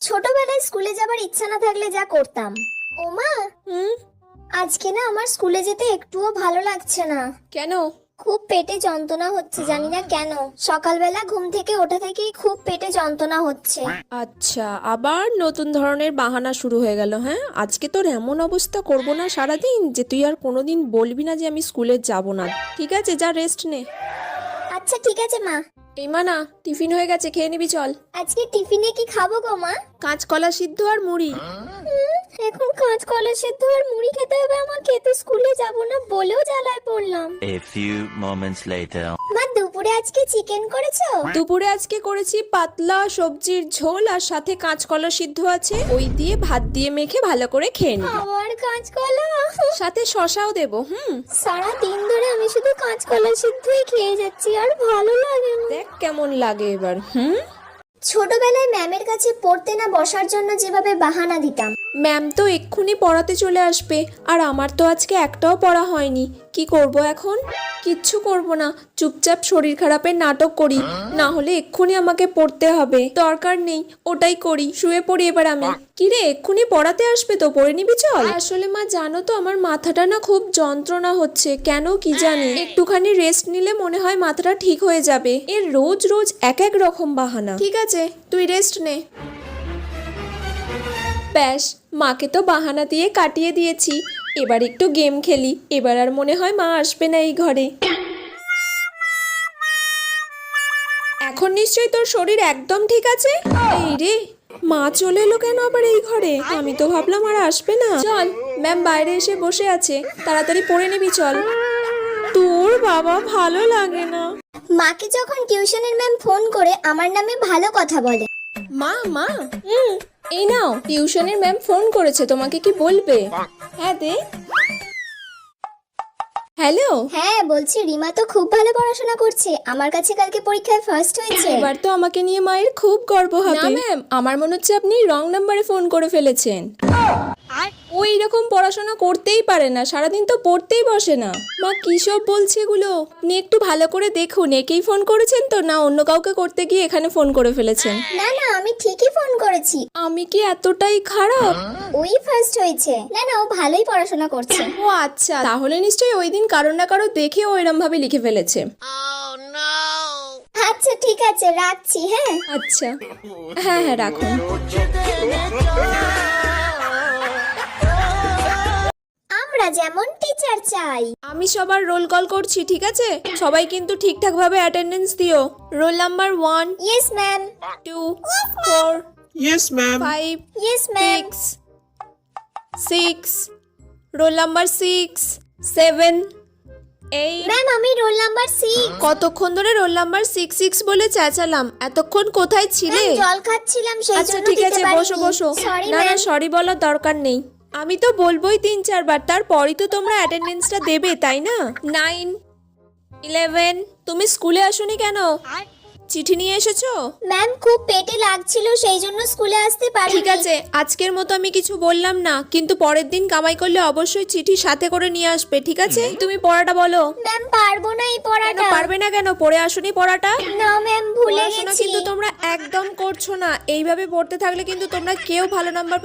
ছোটবেলায় স্কুলে যাবার ইচ্ছা না থাকলে যা করতাম। ওমা, আজকে না আমার স্কুলে যেতে একটুও ভালো লাগছে না। কেন? খুব পেটে যন্ত্রণা হচ্ছে, জানি না কেন। সকালবেলা ঘুম থেকে ওঠা থেকেই খুব পেটে যন্ত্রণা হচ্ছে। আচ্ছা, আবার নতুন ধরনের বাহানা শুরু হয়ে গেল। হ্যাঁ, আজকে তোর এমন অবস্থা করব না সারাদিন যে তুই আর কোনোদিন বলবি না যে আমি স্কুলে যাব না। ঠিক আছে, যা রেস্ট নে। আচ্ছা ঠিক আছে মা। এই মানা, টিফিন হয়ে গেছে, খেয়ে নিবি চল। আজকে টিফিনে কি খাবো গো মা? কাঁচকলা সিদ্ধ আর মুড়ি। এখন কাঁচকলা সেদ্ধ আর মুড়ি খেতে হবে আমাকে, তো স্কুলে যাব না বলেও জ্বালায় পড়লাম। A few moments later. মা, দুপুরে আজকে চিকেন করেছো? দুপুরে আজকে করেছি পাতলা সবজির ঝোল, আর সাথে কাঁচকলা সিদ্ধ আছে, ওই দিয়ে ভাত দিয়ে মেখে ভালো করে খেয়ে নিবি। আবার কাঁচকলা? সাথে শশাও দেবো। সারা দিন ধরে আমি শুধু কাঁচকলা সিদ্ধই খেয়ে যাচ্ছি, আর ভালো লাগে না। দেখ কেমন লাগে এবার। ছোটবেলায় ম্যামের কাছে পড়তে না বসার জন্য যেভাবে বাহানা দিতাম। ম্যাম তো এক্ষুনি পড়াতে চলে আসবে, আর আমার তো আজকে একটাও পড়া হয়নি। কি করব এখন? কিচ্ছু করব না, চুপচাপ শরীর খারাপের নাটক করি, না হলে এক্ষুনি আমাকে পড়তে হবে। দরকার নেই, ওটাই করি, শুয়ে পড়ি এবার আমি। কিরে, এক্ষুনি পড়াতে আসবে তো, পড়ে নিবি চল। আসলে মা জানো তো, আমার মাথাটা না খুব যন্ত্রণা হচ্ছে, কেন কি জানি। একটুখানি রেস্ট নিলে মনে হয় মাথাটা ঠিক হয়ে যাবে। এর রোজ রোজ এক এক রকম বাহানা। ঠিক আছে, তুই রেস্ট নে। ব্যাস, মাকে তো বাহানা দিয়ে কাটিয়ে দিয়েছি, এবার একটু গেম খেলি। এবার আর মনে হয় মা আসবে না এই ঘরে। এখন নিশ্চয়ই তোর শরীর একদম ঠিক আছে? এই রে, মা চলে এলো কেন আবার এই ঘরে? আমি তো ভাবলাম আর আসবে না। চল, ম্যাম বাইরে এসে বসে আছে, তাড়াতাড়ি পড়ে নিবি চল। তোর বাবা ভালো লাগে না। মাকে যখন টিউশনের ম্যাম ফোন করে আমার নামে ভালো কথা বলে। মা মা এই নাও, টিউশনের ম্যাম ফোন করেছে, তোমাকে কি বলবে? হ্যাঁ দে। হ্যালো। হ্যাঁ বলছি, রিমা তো খুব ভালো পড়াশোনা করছে, আমার কাছে কালকে পরীক্ষায় ফার্স্ট হয়েছে। এবার তো আমাকে নিয়ে মায়ের খুব গর্ব হবে। না ম্যাম, আমার মনে হচ্ছে আপনি রং নাম্বারে ফোন করে ফেলেছেন। ও এইরকম পড়াশোনা করতেই পারে না, সারাদিন তো পড়তেই বসে না। মা কি সব বলছে এগুলো? আপনি একটু ভালো করে দেখুন, একেই ফোন করেছেন তো, না অন্য কাউকে করতে গিয়ে এখানে ফোন করে ফেলেছেন? না না, আমি ঠিকই ফোন করেছি। আমি কি এতটাই খারাপ? ওই ফার্স্ট হয়েছে। না না, ও ভালোই পড়াশোনা করছে। ও আচ্ছা, তাহলে নিশ্চয়ই ওই দিন কারো না কারো দেখে ও এরম ভাবে লিখে ফেলেছে। আচ্ছা ঠিক আছে, রাখছি। হ্যাঁ আচ্ছা, হ্যাঁ হ্যাঁ রাখুন। আমরা যেমন টিচার চাই। আমি সবার রোল কল করছি, ঠিক আছে? সবাই কিন্তু ঠিকঠাক ভাবে অ্যাটেন্ডেন্স দিও। Roll number 1, yes ma'am. 2, 4, Yes, ma'am. 5, yes ma'am. 6, roll number 6, 7, 8। Ma'am আমি রোল নাম্বার 6। কতক্ষণ ধরে রোল নাম্বার 6 6 বলে চেঁচালাম, এতক্ষণ কোথায় ছিলে? জল খাচ্ছিলাম, সেই আচ্ছা জন্য ঠিক দিতে আছে, পারিনি। বসো বসো। সরি না না, ম্যাম। সরি বলার দরকার নেই। আমি তো বলবোই 3-4 বার, তারপরই তো তোমরা অ্যাটেন্ডেন্সটা দেবে, তাই না? 9, 11, তুমি স্কুলে আসোনি কেন? চিঠি নিয়ে এসেছো? ম্যাম খুব পেটে লাগছিল, সেই জন্য স্কুলে আসতে পারিনি। ঠিক আছে, আজকের মতো আমি কিছু বললাম না, কিন্তু পরের দিন কামাই করলে অবশ্যই চিঠি সাথে করে নিয়ে আসবে, ঠিক আছে? তুমি পড়াটা বলো। ম্যাম পারবো না এই কেন পড়াটা। পারবে না? কেন পড়ে আসোনি পড়াটা? না ম্যাম, ভুলে পড়াশোনা গেছি। কিন্তু তোমরা একদম করছো না। এইভাবে পড়তে থাকলে কিন্তু তোমরা কেউ ভালো নাম্বার